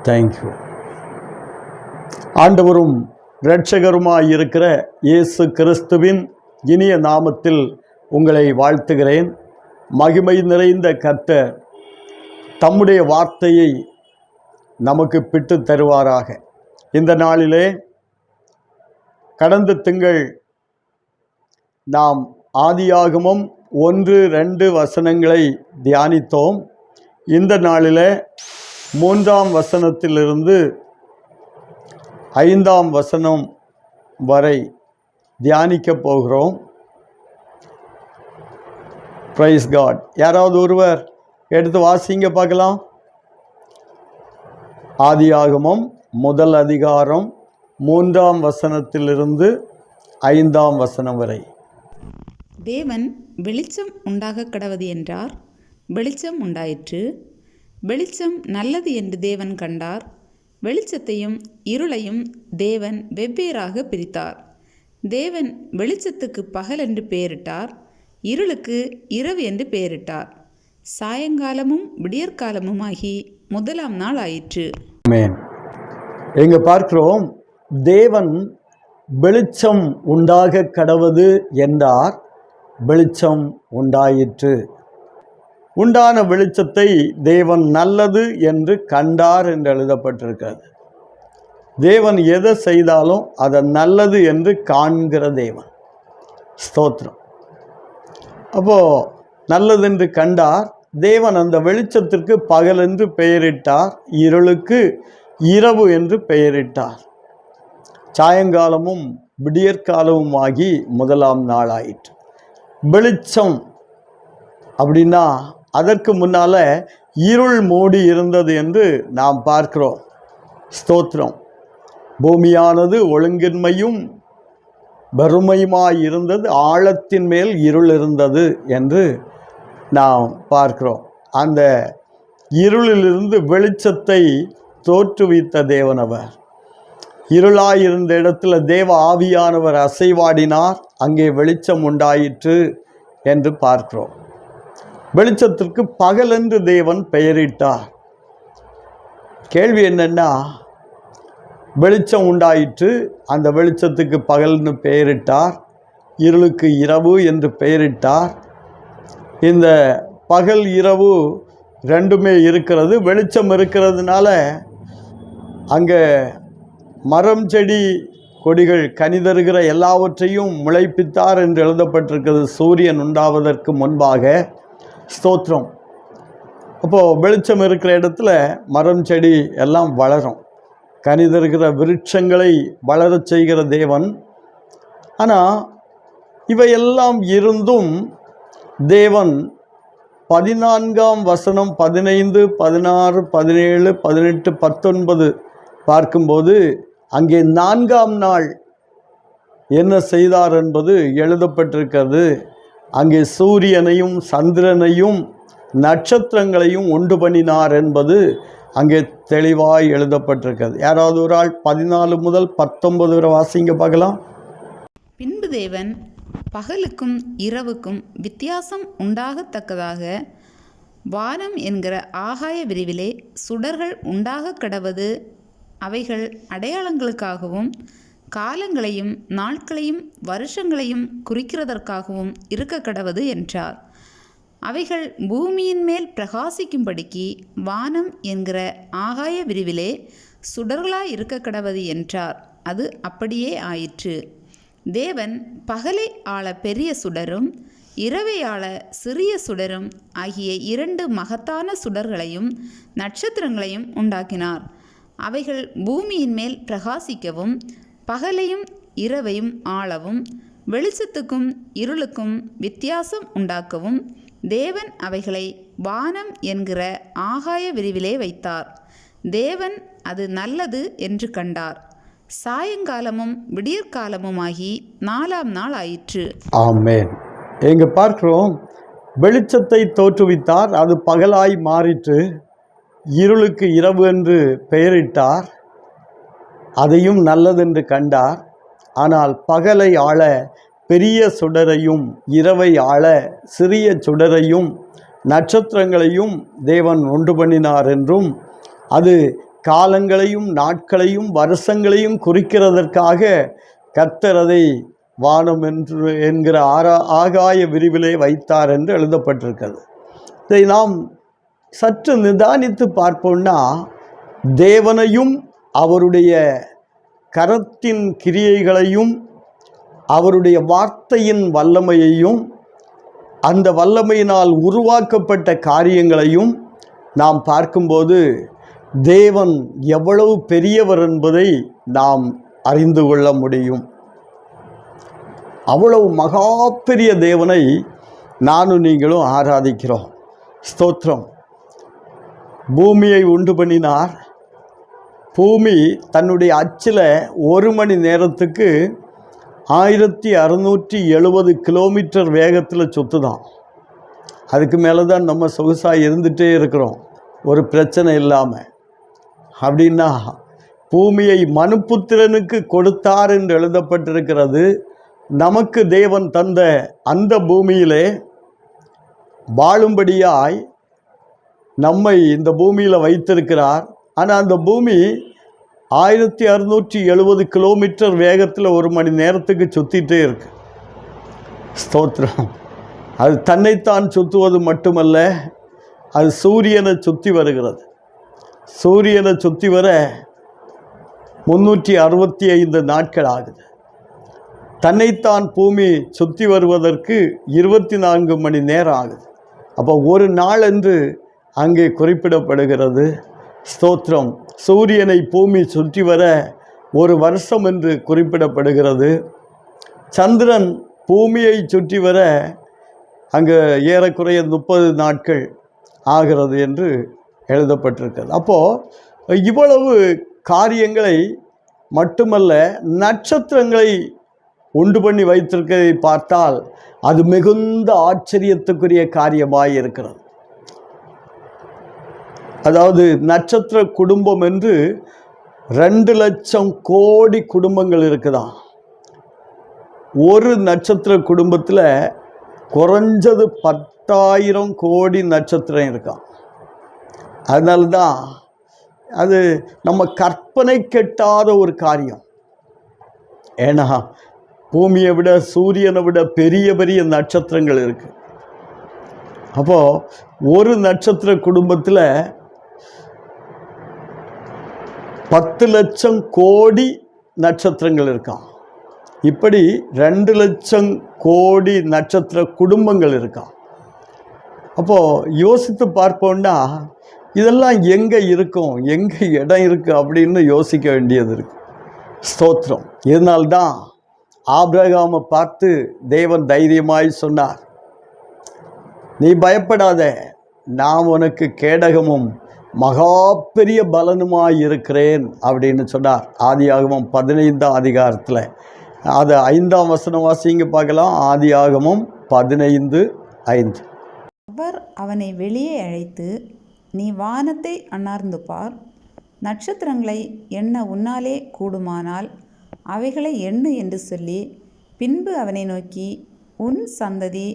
Thank you. ஆண்டவரும் இரட்சகருமாய் இருக்கிற இயேசு கிறிஸ்துவின் இனிய நாமத்தில் உங்களை வாழ்த்துகிறேன். மகிமை நிறைந்த கர்த்தர் தம்முடைய வார்த்தையை நமக்கு பிட்டு தருவாராக. இந்த நாளிலே கடந்த திங்கள் நாம் ஆதியாகமம் 1-2 வசனங்களை தியானித்தோம். இந்த நாளில் 3ஆம் வசனத்திலிருந்து 5ஆம் வசனம் வரை தியானிக்கப் போகிறோம். Praise God. யாராவது ஒருவர் எடுத்து வாசிங்க பார்க்கலாம். ஆதியாகமம் 1 அதிகாரம் 3ஆம் வசனத்திலிருந்து 5ஆம் வசனம் வரை. தேவன் வெளிச்சம் உண்டாக கடவது என்றார். வெளிச்சம் உண்டாயிற்று. வெளிச்சம் நல்லது என்று தேவன் கண்டார். வெளிச்சத்தையும் இருளையும் தேவன் வெவ்வேறாக பிரித்தார். தேவன் வெளிச்சத்துக்கு பகல் என்று பெயரிட்டார், இருளுக்கு இரவு என்று பெயரிட்டார். சாயங்காலமும் விடியற்காலமுமாகி 1ஆம் நாள் ஆயிற்று. ஆமென். எங்க பார்க்கிறோம், தேவன் வெளிச்சம் உண்டாக கடவது என்றார். வெளிச்சம் உண்டாயிற்று. உண்டான வெளிச்சத்தை தேவன் நல்லது என்று கண்டார் என்று எழுதப்பட்டிருக்கிறது. தேவன் எதை செய்தாலும் அதை நல்லது என்று காண்கிற தேவன். ஸ்தோத்திரம். அப்போ நல்லது என்று கண்டார். தேவன் அந்த வெளிச்சத்திற்கு பகல் என்று பெயரிட்டார், இருளுக்கு இரவு என்று பெயரிட்டார். சாயங்காலமும் விடியற்காலமும் ஆகி 1ஆம் நாள் ஆயிற்று. வெளிச்சம் அப்படின்னா அதற்கு முன்னால் இருள் மூடி இருந்தது என்று நாம் பார்க்கிறோம். ஸ்தோத்திரம். பூமியானது ஒழுங்கின்மையும் வறுமையுமாய் இருந்தது, ஆழத்தின் மேல் இருள் இருந்தது என்று நாம் பார்க்கிறோம். அந்த இருளிலிருந்து வெளிச்சத்தை தோற்றுவித்த தேவனவர். இருளாயிருந்த இடத்துல தேவ ஆவியானவர் அசைவாடினார், அங்கே வெளிச்சம் உண்டாயிற்று என்று பார்க்கிறோம். வெளிச்சத்திற்கு பகல் என்று தேவன் பெயரிட்டார். கேள்வி என்னன்னா, வெளிச்சம் உண்டாயிற்று, அந்த வெளிச்சத்துக்கு பகல்னு பெயரிட்டார், இருளுக்கு இரவு என்று பெயரிட்டார். இந்த பகல் இரவு ரெண்டுமே இருக்கிறது. வெளிச்சம் இருக்கிறதுனால அங்கே மரம் செடி கொடிகள் கனிதருகிற எல்லாவற்றையும் முளைப்பித்தார் என்று எழுதப்பட்டிருக்கிறது, சூரியன் உண்டாவதற்கு முன்பாக. ஸ்தோத்திரம். அப்போது வெளிச்சம் இருக்கிற இடத்துல மரம் செடி எல்லாம் வளரும், கனிதருகிற விருட்சங்களை வளரச் செய்கிற தேவன். ஆனால் இவையெல்லாம் இருந்தும் தேவன் 14ஆம் வசனம் 15, 16, 17, 18, 19 பார்க்கும்போது அங்கே 4ஆம் நாள் என்ன செய்தார் என்பது எழுதப்பட்டிருக்கிறது. அங்கே சூரியனையும் சந்திரனையும் நட்சத்திரங்களையும் உண்டு பண்ணினார் என்பது அங்கே தெளிவாய் எழுதப்பட்டிருக்கிறது. யாராவது ஒரு ஆள் 14 முதல் 19 வரை வாசிங்க பார்க்கலாம். பின்பு தேவன் பகலுக்கும் இரவுக்கும் வித்தியாசம் உண்டாகத்தக்கதாக வானம் என்கிற ஆகாய விரிவிலே சுடர்கள் உண்டாக கடவது, அவைகள் அடையாளங்களுக்காகவும் காலங்களையும் நாட்களையும் வருஷங்களையும் குறிக்கிறதற்காகவும் இருக்க கடவது என்றார். அவைகள் பூமியின் மேல் பிரகாசிக்கும்படிக்கு வானம் என்கிற ஆகாய விரிவிலே சுடர்களாய் இருக்க கடவது என்றார். அது அப்படியே ஆயிற்று. தேவன் பகலை ஆள பெரிய சுடரும் இரவை ஆள சிறிய சுடரும் ஆகிய 2 மகத்தான சுடர்களையும் நட்சத்திரங்களையும் உண்டாக்கினார். அவைகள் பூமியின் மேல் பிரகாசிக்கவும் பகலையும் இரவையும் ஆளவும் வெளிச்சத்துக்கும் இருளுக்கும் வித்தியாசம் உண்டாக்கவும் தேவன் அவைகளை வானம் என்கிற ஆகாய விரிவிலே வைத்தார். தேவன் அது நல்லது என்று கண்டார். சாயங்காலமும் விடியற்காலமுமாகி 4ஆம் நாள் ஆயிற்று. ஆமென். எங்க பார்க்கிறோம், வெளிச்சத்தை தோற்றுவித்தார், அது பகலாய் மாறிற்று. இருளுக்கு இரவு என்று பெயரிட்டார், அதையும் நல்லதென்று கண்டார். ஆனால் பகலை ஆள பெரிய சுடரையும் இரவை ஆள சிறிய சுடரையும் நட்சத்திரங்களையும் தேவன் உண்டு பண்ணினார் என்றும், அது காலங்களையும் நாட்களையும் வருஷங்களையும் குறிக்கிறதற்காக கர்த்தர் அதை வானம் என்கிற ஆகாய விரிவிலே வைத்தார் என்று எழுதப்பட்டிருக்கிறது. இதை நாம் சற்று நிதானித்து பார்ப்போம்னா, தேவனையும் அவருடைய கரத்தின் கிரியைகளையும் அவருடைய வார்த்தையின் வல்லமையையும் அந்த வல்லமையினால் உருவாக்கப்பட்ட காரியங்களையும் நாம் பார்க்கும்போது தேவன் எவ்வளவு பெரியவர் என்பதை நாம் அறிந்து கொள்ள முடியும். அவ்வளவு மகா பெரிய தேவனை நானும் நீங்களும் ஆராதிக்கிறோம். ஸ்தோத்திரம். பூமியை உண்டு பண்ணினார். பூமி தன்னுடைய அச்சில் 1 மணி நேரத்துக்கு 1670 கிலோமீட்டர் வேகத்தில் சுற்றுதான். அதுக்கு மேலே தான் நம்ம சொகுசாக இருந்துகிட்டே இருக்கிறோம், ஒரு பிரச்சனை இல்லாமல். அப்படின்னா பூமியை மனுப்புத்திரனுக்கு கொடுத்தார் என்று எழுதப்பட்டிருக்கிறது. நமக்கு தேவன் தந்த அந்த பூமியிலே வாழும்படியாய் நம்மை இந்த பூமியில் வைத்திருக்கிறார். ஆனால் அந்த பூமி 1670 கிலோமீட்டர் வேகத்தில் 1 மணி நேரத்துக்கு சுற்றிகிட்டே இருக்கு. ஸ்தோத்திரம். அது தன்னைத்தான் சுற்றுவது மட்டுமல்ல, அது சூரியனை சுற்றி வருகிறது. சூரியனை சுற்றி வர 365 நாட்கள் ஆகுது. தன்னைத்தான் பூமி சுற்றி வருவதற்கு 24 மணி நேரம் ஆகுது. அப்போ ஒரு நாள் என்று அங்கே குறிப்பிடப்படுகிறது. ஸ்தோத்திரம். சூரியனை பூமி சுற்றி வர 1 வருஷம் என்று குறிப்பிடப்படுகிறது. சந்திரன் பூமியை சுற்றி வர அங்கே ஏறக்குறைய 30 நாட்கள் ஆகிறது என்று எழுதப்பட்டிருக்கிறது. அப்போது இவ்வளவு காரியங்களை மட்டுமல்ல, நட்சத்திரங்களை உண்டு பண்ணி வைத்திருக்கிறதை பார்த்தால் அது மிகுந்த ஆச்சரியத்துக்குரிய காரியமாய் இருக்கிறது. அதாவது நட்சத்திர குடும்பம் என்று 2 லட்சம் கோடி குடும்பங்கள் இருக்குதான். ஒரு நட்சத்திர குடும்பத்தில் குறைஞ்சது 10,000 கோடி நட்சத்திரம் இருக்கான். அதனால தான் அது நம்ம கற்பனை கெட்டாத ஒரு காரியம். ஏன்னா பூமியை விட சூரியனை விட பெரிய பெரிய நட்சத்திரங்கள் இருக்குது. அப்போது ஒரு நட்சத்திர குடும்பத்தில் 10 லட்சம் கோடி நட்சத்திரங்கள் இருக்கான். இப்படி 2 லட்சம் கோடி நட்சத்திர குடும்பங்கள் இருக்கான். அப்போது யோசித்து பார்ப்போம்னா இதெல்லாம் எங்கே இருக்கும், எங்கே இடம் இருக்குது அப்படின்னு யோசிக்க வேண்டியது இருக்குது. ஸ்தோத்திரம். இதனால்தான் ஆபிரகாமை பார்த்து தேவன் தைரியமாய் சொன்னார், நீ பயப்படாத, நான் உனக்கு கேடகமும் மகா பெரிய பலனுமாய் இருக்கிறேன் அப்படின்னு சொன்னார். ஆதியாகமம் 15ஆம் அதிகாரத்தில் அது 5ஆம் வசனம் வாசிங்க பார்க்கலாம். ஆதியாகமம் 15:5. அவர் அவனை வெளியே அழைத்து, நீ வானத்தை அண்ணார்ந்து பார், நட்சத்திரங்களை எண்ண உன்னாலே கூடுமானால் அவைகளை எண்ணு என்று சொல்லி, பின்பு அவனை நோக்கி, உன் சந்ததி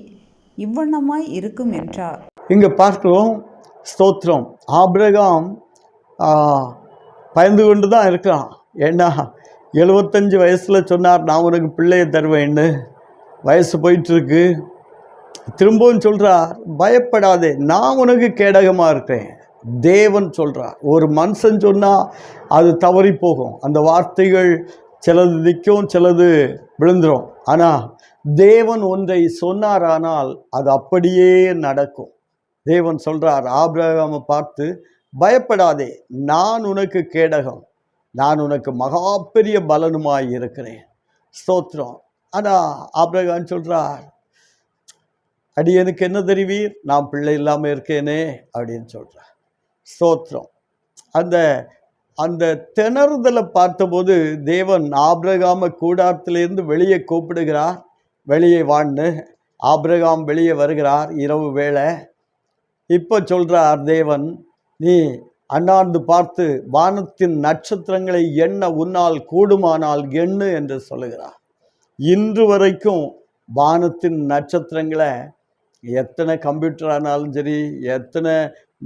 இவ்வண்ணமாய் இருக்கும் என்றார். இங்கே பார்க்கிறோம். ஸ்தோத்திரம். ஆபிரகாம் பயந்து கொண்டு தான் இருக்கிறான். ஏன்னா 75 வயசில் சொன்னார், நான் உனக்கு பிள்ளையை தருவேன்னு. வயசு போயிட்டுருக்கு. திரும்பவும் சொல்கிறார், பயப்படாதே, நான் உனக்கு கேடகமாக இருக்கேன். தேவன் சொல்கிறார். ஒரு மனுஷன் சொன்னால் அது தவறி போகும். அந்த வார்த்தைகள் சிலது நிற்கும், சிலது விழுந்துடும். ஆனால் தேவன் ஒன்றை சொன்னாரானால் அது அப்படியே நடக்கும். தேவன் சொல்கிறார் ஆபிரகாமை பார்த்து, பயப்படாதே, நான் உனக்கு கேடகம், நான் உனக்கு மகா பெரிய பலனுமாய் இருக்கிறேன். ஸ்தோத்திரம். ஆனால் ஆபிரகாம் சொல்கிறார், அடியனுக்கு என்ன தெரிவீர், நான் பிள்ளை இல்லாமல் இருக்கேனே அப்படின்னு சொல்கிறார். ஸ்தோத்திரம். அந்த திணறுதலை பார்த்தபோது தேவன் ஆபிரகாமை கூடாரத்திலிருந்து வெளியே கூப்பிடுகிறார். வெளியே வான்னு ஆபிரகாம் வெளியே வருகிறார். இரவு வேளை. இப்போ சொல்கிறார் தேவன், நீ அண்ணாந்து பார்த்து வானத்தின் நட்சத்திரங்களை எண்ண உன்னால் கூடுமானால் எண்ணு என்று சொல்லுகிறார். இன்று வரைக்கும் வானத்தின் நட்சத்திரங்களை எத்தனை கம்ப்யூட்டர் ஆனாலும் சரி, எத்தனை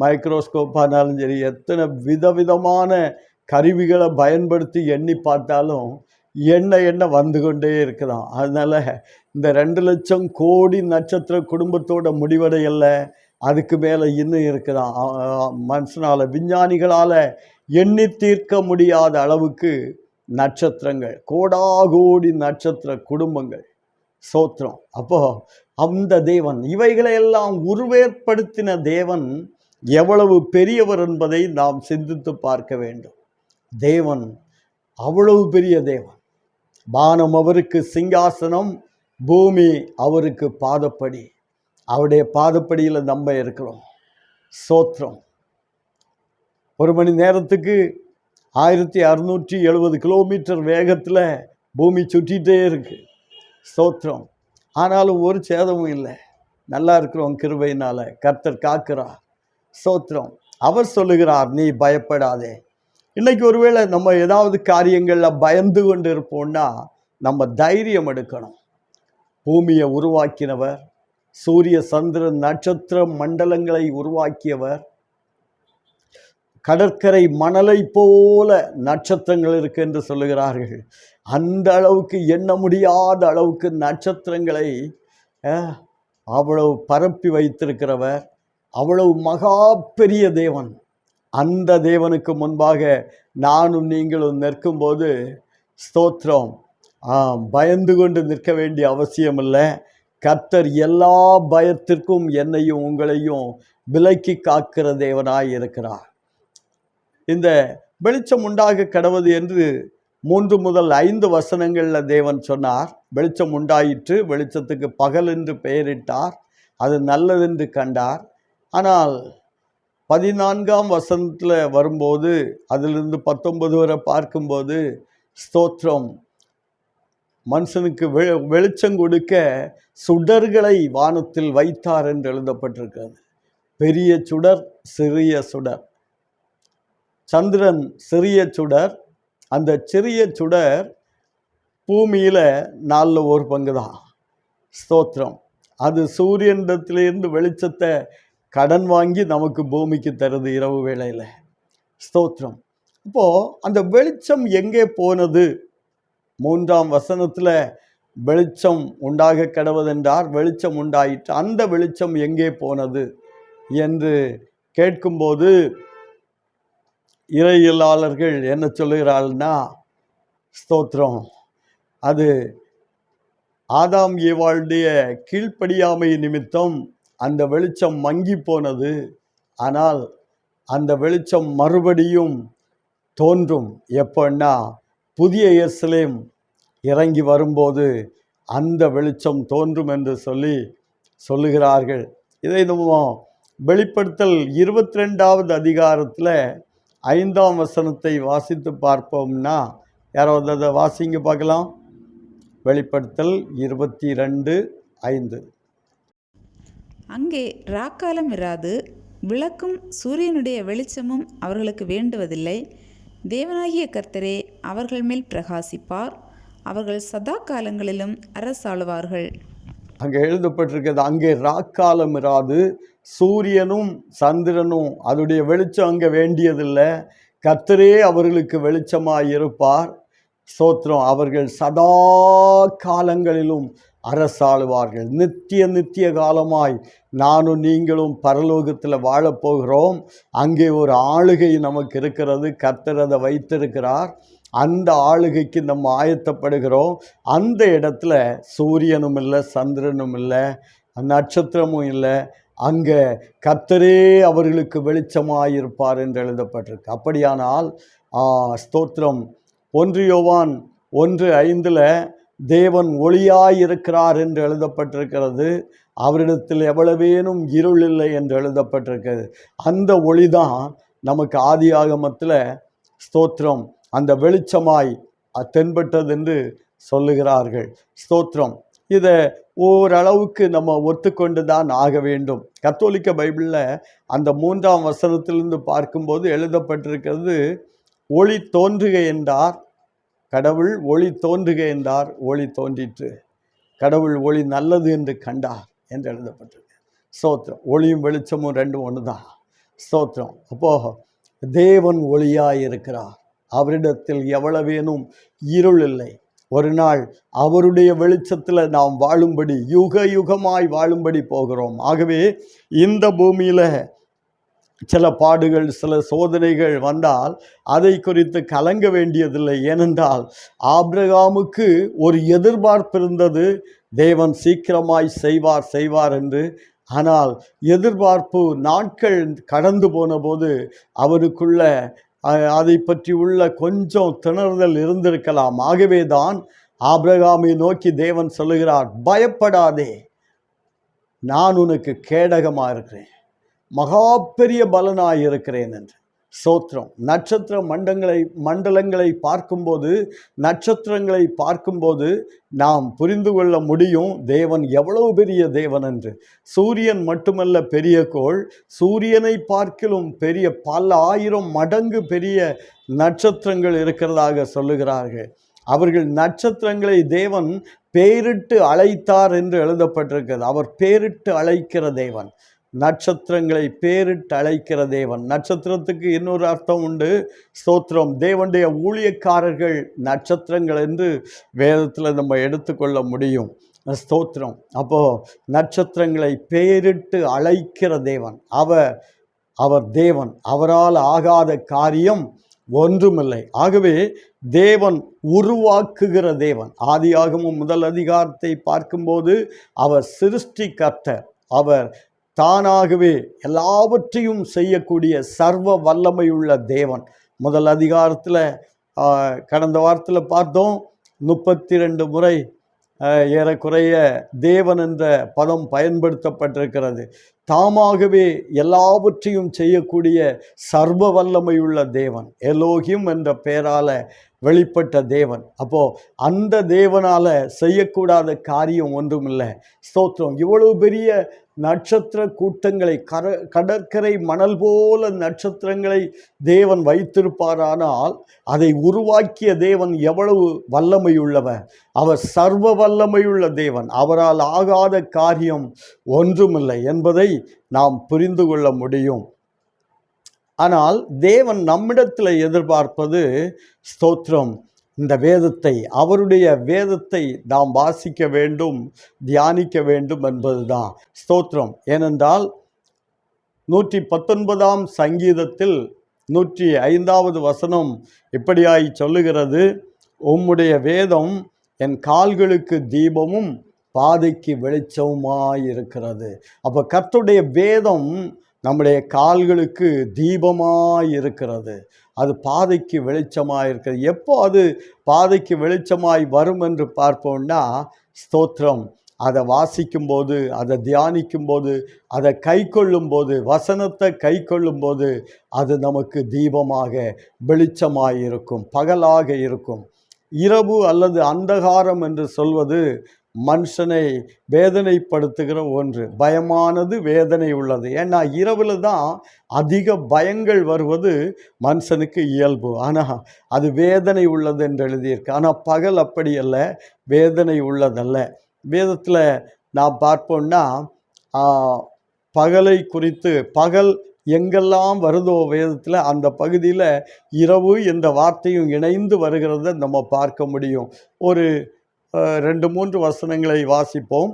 மைக்ரோஸ்கோப் ஆனாலும் சரி, எத்தனை விதவிதமான கருவிகளை பயன்படுத்தி எண்ணி பார்த்தாலும் எண்ண வந்து கொண்டே இருக்குதாம். அதனால் இந்த 2,00,000 கோடி நட்சத்திர குடும்பத்தோட முடிவடையல்ல, அதுக்கு மேலே இன்னும் இருக்குதாம். மனுஷனால், விஞ்ஞானிகளால் எண்ணி தீர்க்க முடியாத அளவுக்கு நட்சத்திரங்கள், கோடாகோடி நட்சத்திர குடும்பங்கள். சோத்திரம். அப்போ அந்த தேவன், இவைகளையெல்லாம் உருவேற்படுத்தின தேவன் எவ்வளவு பெரியவர் என்பதை நாம் சிந்தித்து பார்க்க வேண்டும். தேவன் அவ்வளவு பெரிய தேவன். வானம் அவருக்கு சிங்காசனம், பூமி அவருக்கு பாதப்படி. அவருடைய பாதப்படியில் நம்ம இருக்கிறோம். சோத்திரம். ஒரு மணி நேரத்துக்கு 1670 கிலோமீட்டர் வேகத்தில் பூமி சுற்றிகிட்டே இருக்கு. ஸ்தோத்திரம். ஆனாலும் ஒரு சேதமும் இல்லை. நல்லா இருக்கிறோம். கிருபையினால் கர்த்தர் காக்கிறார். ஸ்தோத்திரம். அவர் சொல்லுகிறார், நீ பயப்படாதே. இன்னைக்கு ஒருவேளை நம்ம ஏதாவது காரியங்களில் பயந்து கொண்டு இருப்போம்னா நம்ம தைரியம் எடுக்கணும். பூமியை உருவாக்கினவர், சூரிய சந்திரன் நட்சத்திர மண்டலங்களை உருவாக்கியவர், கடற்கரை மணலை போல நட்சத்திரங்கள் இருக்கு என்று சொல்லுகிறார்கள். அந்த அளவுக்கு, எண்ண முடியாத அளவுக்கு நட்சத்திரங்களை அவ்வளவு பரப்பி வைத்திருக்கிறவர், அவ்வளவு மகா பெரிய தேவன். அந்த தேவனுக்கு முன்பாக நானும் நீங்களும் நிற்கும்போது ஸ்தோத்திரம், பயந்து கொண்டு நிற்க வேண்டிய அவசியம் இல்லை. கர்த்தர் எல்லா பயத்திற்கும் என்னையும் உங்களையும் விலக்கி காக்கிற தேவனாய் இருக்கிறார். இந்த வெளிச்சம் உண்டாக கடவது என்று 3 முதல் 5 வசனங்களில் தேவன் சொன்னார். வெளிச்சம் உண்டாயிற்று, வெளிச்சத்துக்கு பகல் என்று பெயரிட்டார், அது நல்லதென்று கண்டார். ஆனால் 14ஆம் வசனத்தில் வரும்போது, அதிலிருந்து 19 வரை பார்க்கும்போது, ஸ்தோத்திரம், மனுஷனுக்கு வெளிச்சம் கொடுக்க சுடர்களை வானத்தில் வைத்தார் என்று எழுதப்பட்டிருக்கிறது. பெரிய சுடர், சிறிய சுடர். சந்திரன் சிறிய சுடர். அந்த சிறிய சுடர் பூமியில் 4 ஒரு பங்கு தான். ஸ்தோத்திரம். அது சூரியனிடத்திலிருந்து வெளிச்சத்தை கடன் வாங்கி நமக்கு பூமிக்கு தருது இரவு வேளையில். ஸ்தோத்திரம். இப்போது அந்த வெளிச்சம் எங்கே போனது? 3ஆம் வசனத்தில் வெளிச்சம் உண்டாக கடவதென்றார், வெளிச்சம் உண்டாயிற்று. அந்த வெளிச்சம் எங்கே போனது என்று கேட்கும்போது இறையியலாளர்கள் என்ன சொல்லுகிறாள்னா, ஸ்தோத்திரம், அது ஆதாம் ஏவாளுடைய கீழ்ப்படியாமை நிமித்தம் அந்த வெளிச்சம் மங்கி போனது. ஆனால் அந்த வெளிச்சம் மறுபடியும் தோன்றும். எப்போன்னா, புதிய எருசலேம் இறங்கி வரும்போது அந்த வெளிச்சம் தோன்றும் என்று சொல்லுகிறார்கள். இதை நம்ம வெளிப்படுத்தல் 22வது அதிகாரத்தில் 5ஆம் வசனத்தை வாசித்து பார்ப்போம்னா, யாராவது அதை வாசிங்க பார்க்கலாம். வெளிப்படுத்தல் 22:5. அங்கே ராக்காலம் இராது, விளக்கும் சூரியனுடைய வெளிச்சமும் அவர்களுக்கு வேண்டுவதில்லை. தேவனாகிய கர்த்தரே அவர்கள் மேல் பிரகாசிப்பார், அவர்கள் சதா காலங்களிலும் அரசாளுவார்கள். அங்கே எழுதப்பட்டிருக்கிறது, அங்கே ராக்காலம் இராது, சூரியனும் சந்திரனும் அதோடைய வெளிச்சம் அங்கே வேண்டியதில்லை. கர்த்தரே அவர்களுக்கு வெளிச்சமாய் இருப்பார். ஸ்தோத்திரம். அவர்கள் சதா காலங்களிலும் அரசாளுவார்கள். நித்திய காலமாய் நானும் நீங்களும் பரலோகத்தில் வாழப்போகிறோம். அங்கே ஒரு ஆளுகை நமக்கு இருக்கிறது. கர்த்தர் அதை வைத்திருக்கிறார். அந்த ஆளுகைக்கு நம்ம ஆயத்தப்படுகிறோம். அந்த இடத்துல சூரியனும் இல்லை, சந்திரனும் இல்லை, நட்சத்திரமும் இல்லை. அங்கே கர்த்தரே அவர்களுக்கு வெளிச்சமாயிருப்பார் என்று எழுதப்பட்டிருக்கு. அப்படியானால் ஸ்தோத்திரம், 1 யோவான் 1:5 தேவன் ஒளியாயிருக்கிறார் என்று எழுதப்பட்டிருக்கிறது. அவரிடத்தில் எவ்வளவேனும் இருள் இல்லை என்று எழுதப்பட்டிருக்கிறது. அந்த ஒளி தான் நமக்கு ஆதியாகமத்தில் ஸ்தோத்திரம் அந்த வெளிச்சமாய் தென்பட்டது என்று சொல்லுகிறார்கள். ஸ்தோத்திரம். இதை ஓரளவுக்கு நம்ம ஒத்துக்கொண்டு தான் ஆக வேண்டும். கத்தோலிக்க பைபிளில் அந்த 3ஆம் வசனத்திலிருந்து பார்க்கும்போது எழுதப்பட்டிருக்கிறது, ஒளி தோன்றுக என்றார் கடவுள், ஒளி தோன்றுக என்றார், ஒளி தோன்றிற்று. கடவுள் ஒளி நல்லது என்று கண்டார் என்று எழுதப்பட்டிருக்கு. ஸ்தோத்திரம். ஒளியும் வெளிச்சமும் ரெண்டும் ஒன்று தான். ஸ்தோத்திரம். அப்போ தேவன் ஒளியாய் இருக்கிறார், அவரிடத்தில் எவ்வளவேனும் இருள் இல்லை. ஒரு நாள் அவருடைய வெளிச்சத்தில் நாம் வாழும்படி, யுக யுகமாய் வாழும்படி போகிறோம். ஆகவே இந்த பூமியில் சில பாடுகள், சில சோதனைகள் வந்தால் அதை குறித்து கலங்க வேண்டியதில்லை. ஏனென்றால் ஆபிரகாமுக்கு ஒரு எதிர்பார்ப்பு இருந்தது, தேவன் சீக்கிரமாய் செய்வார் என்று. ஆனால் எதிர்பார்ப்பு நாட்கள் கடந்து போன போது அவருக்குள்ள அதை பற்றி உள்ள கொஞ்சம் திணறுதல் இருந்திருக்கலாம். ஆகவே தான் ஆபிரகாமை நோக்கி தேவன் சொல்லுகிறார், பயப்படாதே, நான் உனக்கு கேடகமாக இருக்கிறேன், மகா பெரிய பலனாய் இருக்கிறேன் என்று. ஸ்தோத்திரம். நட்சத்திர மண்டலங்களை பார்க்கும்போது, நட்சத்திரங்களை பார்க்கும்போது நாம் புரிந்து கொள்ள முடியும் தேவன் எவ்வளவு பெரிய தேவன் என்று. சூரியன் மட்டுமல்ல பெரிய கோள், சூரியனை பார்க்கிலும் பெரிய பல ஆயிரம் மடங்கு பெரிய நட்சத்திரங்கள் இருக்கிறதாக சொல்லுகிறார்கள். அவர்கள் நட்சத்திரங்களை தேவன் பேரிட்டு அழைத்தார் என்று எழுதப்பட்டிருக்கிறது. அவர் பேரிட்டு அழைக்கிற தேவன், நட்சத்திரங்களை பேரிட்டு அழைக்கிற தேவன். நட்சத்திரத்துக்கு இன்னொரு அர்த்தம் உண்டு. ஸ்தோத்திரம். தேவனுடைய ஊழியக்காரர்கள் நட்சத்திரங்கள் என்று வேதத்தில் நம்ம எடுத்துக்கொள்ள முடியும். ஸ்தோத்திரம். அப்போது நட்சத்திரங்களை பேரிட்டு அழைக்கிற தேவன் அவர் தேவன், அவரால் ஆகாத காரியம் ஒன்றுமில்லை. ஆகவே தேவன் உருவாக்குகிற தேவன். ஆதியாகமம் 1 அதிகாரத்தை பார்க்கும்போது அவர் சிருஷ்டிகர்த்தர், அவர் தானாகவே எல்லாவற்றையும் செய்யக்கூடிய சர்வ வல்லமையுள்ள தேவன். 1 அதிகாரத்தில் கடந்த வாரத்தில் பார்த்தோம், 32 முறை ஏறக்குறைய தேவன் என்ற பதம் பயன்படுத்தப்பட்டிருக்கிறது. தாமாகவே எல்லாவற்றையும் செய்யக்கூடிய சர்வ வல்லமையுள்ள தேவன், எலோகிம் என்ற பெயரால் வெளிப்பட்ட தேவன். அப்போது அந்த தேவனால் செய்யக்கூடாத காரியம் ஒன்றுமில்லை. ஸ்தோத்திரம். இவ்வளவு பெரிய நட்சத்திர கூட்டங்களை, கடற்கரை மணல் போல நட்சத்திரங்களை தேவன் வைத்திருப்பாரானால் அதை உருவாக்கிய தேவன் எவ்வளவு வல்லமையுள்ளவர். அவர் சர்வ வல்லமையுள்ள தேவன், அவரால் ஆகாத காரியம் ஒன்றுமில்லை என்பதை நாம் புரிந்து கொள்ள முடியும். ஆனால் தேவன் நம்மிடத்தில் எதிர்பார்ப்பது, ஸ்தோத்திரம், இந்த வேதத்தை, அவருடைய வேதத்தை நாம் வாசிக்க வேண்டும், தியானிக்க வேண்டும் என்பதுதான். ஸ்தோத்திரம். ஏனென்றால் 119ஆம் சங்கீதத்தில் 105வது வசனம் இப்படியாய் சொல்லுகிறது, உம்முடைய வேதம் என் கால்களுக்கு தீபமும் பாதைக்கு வெளிச்சமுமாயிருக்கிறது. அப்போ கர்த்தருடைய வேதம் நம்முடைய கால்களுக்கு தீபமாயிருக்கிறது, அது பாதைக்கு வெளிச்சமாயிருக்கிறது. எப்போ அது பாதைக்கு வெளிச்சமாய் வரும் என்று பார்ப்போம்னா, ஸ்தோத்திரம், அதை வாசிக்கும்போது, அதை தியானிக்கும்போது, அதை கை கொள்ளும்போது, வசனத்தை கை கொள்ளும்போது அது நமக்கு தீபமாக வெளிச்சமாக இருக்கும், பகலாக இருக்கும். இரவு அல்லது அந்தகாரம் என்று சொல்வது மனுஷனை வேதனைப்படுத்துகிற ஒன்று. பயமானது வேதனை உள்ளது. ஏன்னா இரவில் தான் அதிக பயங்கள் வருவது மனுஷனுக்கு இயல்பு. ஆனால் அது வேதனை உள்ளது என்று எழுதியிருக்கு. ஆனால் பகல் அப்படி அல்ல, வேதனை உள்ளதல்ல. வேதத்தில் நாம் பார்ப்போம்னா பகலை குறித்து, பகல் எங்கெல்லாம் வருதோ வேதத்தில் அந்த பகுதியில் இரவு என்ற வார்த்தையும் இணைந்து வருகிறத நம்ம பார்க்க முடியும். ஒரு 2-3 வசனங்களை வாசிப்போம்.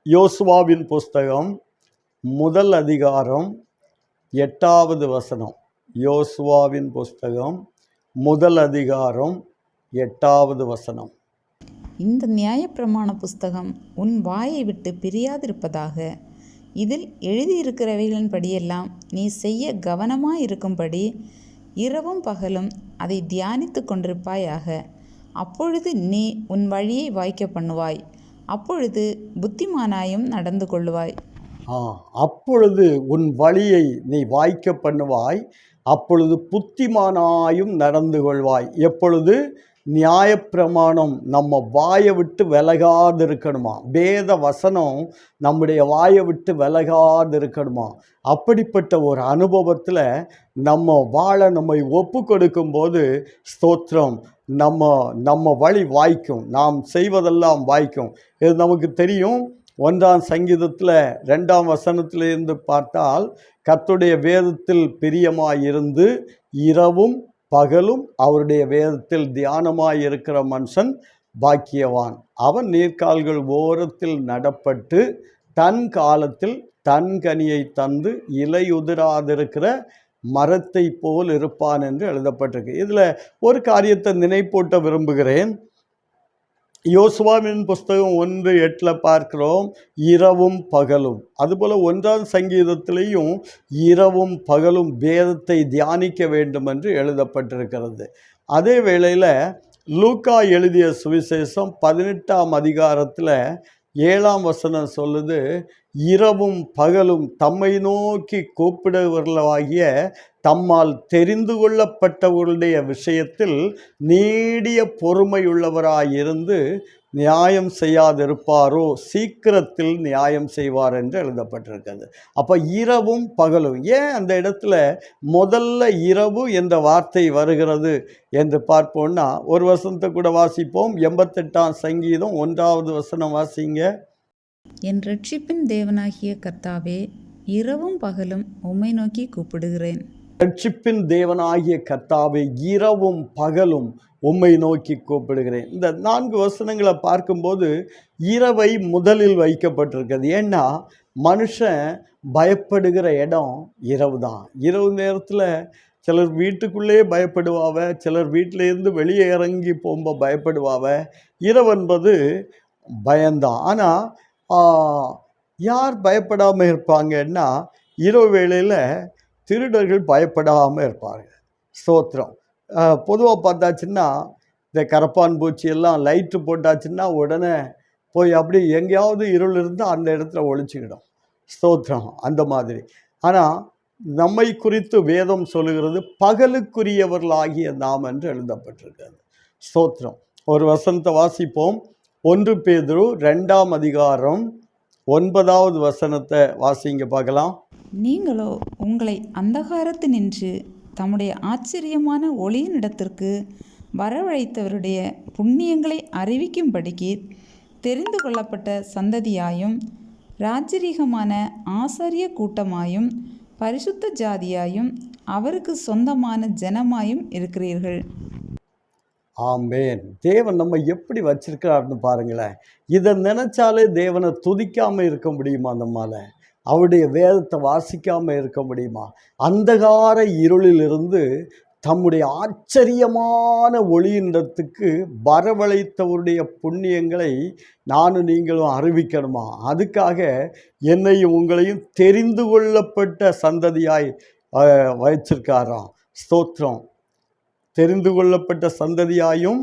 யோசுவாவின் புஸ்தகம் 1 அதிகாரம் 8வது வசனம். யோசுவாவின் புஸ்தகம் 1 அதிகாரம் 8வது வசனம். இந்த நியாயப்பிரமாண புஸ்தகம் உன் வாயை விட்டு பிரியாதிருப்பதாக, இதில் எழுதியிருக்கிறவைகளின் படியெல்லாம் நீ செய்ய கவனமாயிருக்கும்படி இரவும் பகலும் அதை தியானித்து கொண்டிருப்பாயாக. அப்பொழுது நீ உன் வழியை வாய்க்க பண்ணுவாய், அப்பொழுது புத்திமானாயும் நடந்து கொள்ளுவாய். அப்பொழுது உன் வழியை நீ வாய்க்க பண்ணுவாய், அப்பொழுது புத்திமானாயும் நடந்து கொள்வாய். எப்பொழுது? நியாயப்பிரமாணம் நம்ம வாயை விட்டு விலகாதிருக்கணுமா, வேத வசனம் நம்முடைய வாயை விட்டு விலகாதிருக்கணுமா. அப்படிப்பட்ட ஒரு அனுபவத்தில் நம்ம வாழ நம்மை ஒப்பு கொடுக்கும்போது, ஸ்தோத்திரம், நம்ம வழி வாய்க்கும், நாம் செய்வதெல்லாம் வாய்க்கும். இது நமக்கு தெரியும். 1ஆம் சங்கீதத்தில் 2ஆம் வசனத்திலிருந்து பார்த்தால், கர்த்தருடைய வேதத்தில் பிரியமாயிருந்து இரவும் பகலும் அவருடைய வேதத்தில் தியானமாயிருக்கிற மனுஷன் பாக்கியவான். அவன் நீர்க்கால்கள் ஓரத்தில் நடப்பட்டு தன் காலத்தில் தன் கனியை தந்து இலையுதிராதிருக்கிற மரத்தை போல் இருப்பான் என்று எழுதப்பட்டிருக்கு. இதில் ஒரு காரியத்தை நினைப்பூட்ட விரும்புகிறேன். யோசுவாவின் புஸ்தகம் 1:8 பார்க்கிறோம், இரவும் பகலும். அதுபோல் 1ஆம் சங்கீதத்திலையும் இரவும் பகலும் வேதத்தை தியானிக்க வேண்டும் என்று எழுதப்பட்டிருக்கிறது. அதே வேளையில் லூக்கா எழுதிய சுவிசேஷம் 18ஆம் அதிகாரத்தில் 7ஆம் வசனம் சொல்லுது, இரவும் பகலும் தம்மை நோக்கி கூப்பிடுவர்களாகிய தம்மால் தெரிந்து கொள்ளப்பட்டவர்களுடைய விஷயத்தில் நீடிய பொறுமையுள்ளவராயிருந்து நியாயம் செய்யாதிருப்பாரோ சீக்கிரத்தில் நியாயம் செய்வார் என்று எழுதப்பட்டிருக்கிறது. அப்போ இரவும் பகலும், ஏன் அந்த இடத்துல முதல்ல இரவு என்ற வார்த்தை வருகிறது என்று பார்ப்போம்னா, ஒரு வசனத்தை கூட வாசிப்போம். 88ஆம் சங்கீதம் 1வது வசனம் வாசிங்க. என் ரட்சிப்பின் தேவனாகிய கர்த்தாவே, இரவும் பகலும் உம்மை நோக்கி கூப்பிடுகிறேன். ரட்சிப்பின் தேவனாகிய கர்த்தாவே, இரவும் பகலும் உம்மை நோக்கி கூப்பிடுகிறேன். இந்த 4 வசனங்களை பார்க்கும்போது இரவை முதலில் வைக்கப்பட்டிருக்கிறது. ஏன்னா மனுஷன் பயப்படுகிற இடம் இரவு தான். இரவு நேரத்தில் சிலர் வீட்டுக்குள்ளே பயப்படுவாவ, சிலர் வீட்டிலேருந்து வெளியே இறங்கி போகும்போது பயப்படுவாவ. இரவு என்பது பயம்தான். ஆனால் யார் பயப்படாமல் இருப்பாங்கன்னா, இரவு வேளையில் திருடர்கள் பயப்படாமல் இருப்பாங்க. ஸ்தோத்திரம். பொதுவாக பார்த்தாச்சுன்னா, இந்த கரப்பான் பூச்சி எல்லாம் லைட்டு போட்டாச்சுன்னா உடனே போய் அப்படி எங்கேயாவது இருள் இருந்தால் அந்த இடத்துல ஒழிச்சிக்கிடும். ஸ்தோத்திரம். அந்த மாதிரி. ஆனால் நம்மை குறித்து வேதம் சொல்லுகிறது, பகலுக்குரியவர்களாகிய நாம் என்று எழுதப்பட்டிருக்கிறது. ஸ்தோத்திரம். ஒரு வசனத்தை வாசிப்போம். 1 பேதுரு 2ஆம் அதிகாரம் 9வது வசனத்தை வாசிங்க பார்க்கலாம். நீங்களோ உங்களை அந்தகாரத்தினின்று தம்முடைய ஆச்சரியமான ஒளியினிடத்திற்கு வரவழைத்தவருடைய புண்ணியங்களை அறிவிக்கும்படிக்கு தெரிந்து கொள்ளப்பட்ட சந்ததியாயும் ராஜரீகமான ஆசாரிய கூட்டமாயும் பரிசுத்த ஜாதியாயும் அவருக்கு சொந்தமான ஜனமாயும் இருக்கிறீர்கள். ஆமேன். தேவன் நம்ம எப்படி வச்சிருக்கிறார்னு பாருங்களேன். இதை நினைச்சாலே தேவனை துதிக்காமல் இருக்க முடியுமா? நம்மால் அவருடைய வேதத்தை வாசிக்காமல் இருக்க முடியுமா? அந்தகார இருளிலிருந்து தம்முடைய ஆச்சரியமான ஒளியினிடத்துக்கு வரவழைத்தவருடைய புண்ணியங்களை நானும் நீங்களும் அறிவிக்கணுமா? அதுக்காக என்னையும் உங்களையும் தெரிந்து கொள்ளப்பட்ட சந்ததியாய் வைச்சிருக்காராம். ஸ்தோத்திரம். தெரிந்து கொள்ளப்பட்ட சந்ததியாயும்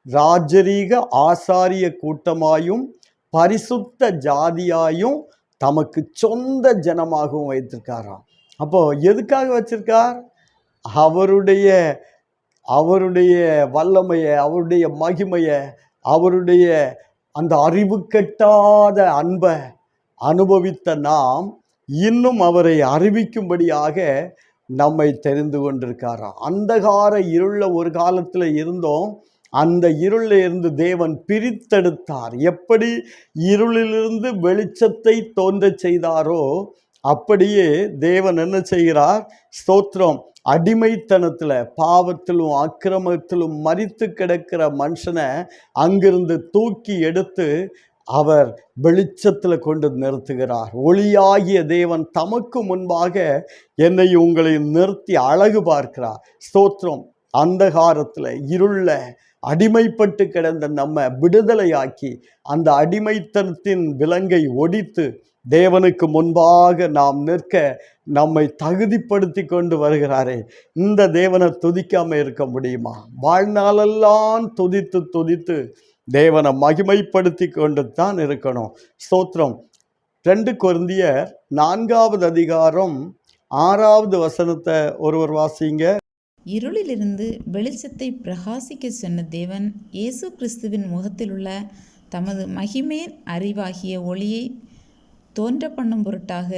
ராஜரீக ஆசாரிய கூட்டமாயும் பரிசுத்த ஜாதியாயும் தமக்கு சொந்த ஜனமாகவும் வைத்திருக்காராம். அப்போ எதுக்காக வச்சிருக்கார்? அவருடைய வல்லமையை, அவருடைய மகிமையை, அவருடைய அந்த அறிவு கெட்டாத அன்பை அனுபவித்த நாம் இன்னும் அவரை அறிவிக்கும்படியாக நம்மை தெரிந்து கொண்டிருக்காராம். அந்தகார இருள ஒரு காலத்தில் இருந்தோம். அந்த இருளில் இருந்து தேவன் பிரித்தெடுத்தார். எப்படி இருளிலிருந்து வெளிச்சத்தை தோன்ற செய்தாரோ அப்படியே தேவன் என்ன செய்கிறார்? ஸ்தோத்திரம். அடிமைத்தனத்தில், பாவத்திலும் அக்கிரமத்திலும் மரித்து கிடக்கிற மனுஷனை அங்கிருந்து தூக்கி எடுத்து அவர் வெளிச்சத்தில் கொண்டு நிறுத்துகிறார். ஒளியாகிய தேவன் தமக்கு முன்பாக என்னை உங்களை நிறுத்தி அழகு பார்க்கிறார். ஸ்தோத்திரம். அந்தகாரத்தில் இருள அடிமைப்பட்டு கிடந்த நம்ம விடுதலையாக்கி அந்த அடிமைத்தனத்தின் விலங்கை ஒடித்து தேவனுக்கு முன்பாக நாம் நிற்க நம்மை தகுதிப்படுத்தி கொண்டு வருகிறாரே. இந்த தேவனை துதிக்காமல் இருக்க முடியுமா? வாழ்நாளெல்லாம் துதித்து துதித்து தேவனை மகிமைப்படுத்தி கொண்டு தான் இருக்கணும். ஸ்தோத்திரம். 2 கொரிந்தியர் 4வது அதிகாரம் 6வது வசனத்தை ஒருவர் வாசிங்க. இருளிலிருந்து வெளிச்சத்தை பிரகாசிக்க சொன்ன தேவன் இயேசு கிறிஸ்துவின் முகத்தில் உள்ள தமது மகிமையின் அறிவாகிய ஒளியை தோன்ற பண்ணும் பொருட்டாக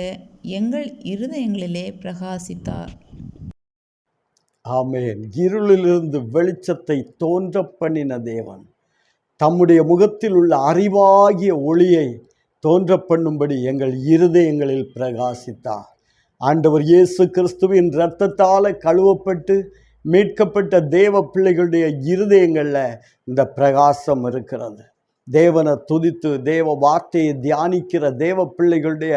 எங்கள் இருதயங்களிலே பிரகாசித்தார். ஆமென். இருளிலிருந்து வெளிச்சத்தை தோன்ற பண்ணின தேவன் தம்முடைய முகத்தில் உள்ள அறிவாகிய ஒளியை தோன்ற பண்ணும்படி எங்கள் இருதயங்களில் பிரகாசித்தார். ஆண்டவர் இயேசு கிறிஸ்துவின் இரத்தத்தால் கழுவப்பட்டு மீட்கப்பட்ட தேவ பிள்ளைகளுடைய இருதயங்களில் இந்த பிரகாசம் இருக்கிறது. தேவனை துதித்து தேவ வார்த்தையை தியானிக்கிற தேவ பிள்ளைகளுடைய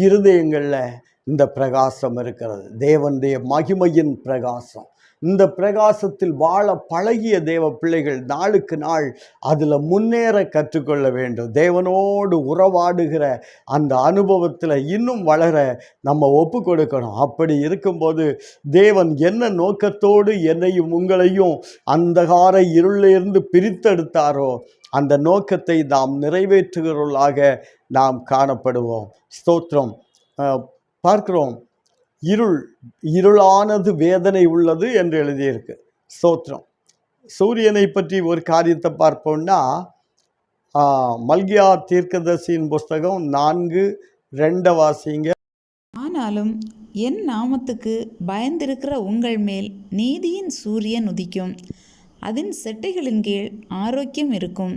இருதயங்களில் இந்த பிரகாசம் இருக்கிறது. தேவனுடைய மகிமையின் பிரகாசம். இந்த பிரகாசத்தில் வாழ பழகிய தேவ பிள்ளைகள் நாளுக்கு நாள் அதில் முன்னேற கற்றுக்கொள்ள வேண்டும். தேவனோடு உறவாடுகிற அந்த அனுபவத்தில் இன்னும் வளர நம்ம ஒப்பு கொடுக்கணும். அப்படி இருக்கும்போது தேவன் என்ன நோக்கத்தோடு என்னையும் உங்களையும் அந்தகார இருளிலிருந்து பிரித்தெடுத்தாரோ அந்த நோக்கத்தை நாம் நிறைவேற்றுகிறவர்களாக நாம் காணப்படுவோம். ஸ்தோத்திரம். பார்க்கிறோம், இருளானது வேதனை உள்ளது என்று எழுதியிருக்கு. ஸ்தோத்திரம். சூரியனை பற்றி ஒரு காரியத்தை பார்ப்போம்னா, மல்கியா தீர்க்கதரிசியின் புஸ்தகம் 4:2 வாசிங்க. ஆனாலும் என் நாமத்துக்கு பயந்திருக்கிற உங்கள் மேல் நீதியின் சூரியன் உதிக்கும், அதன் செட்டைகளின் கீழ் ஆரோக்கியம் இருக்கும்.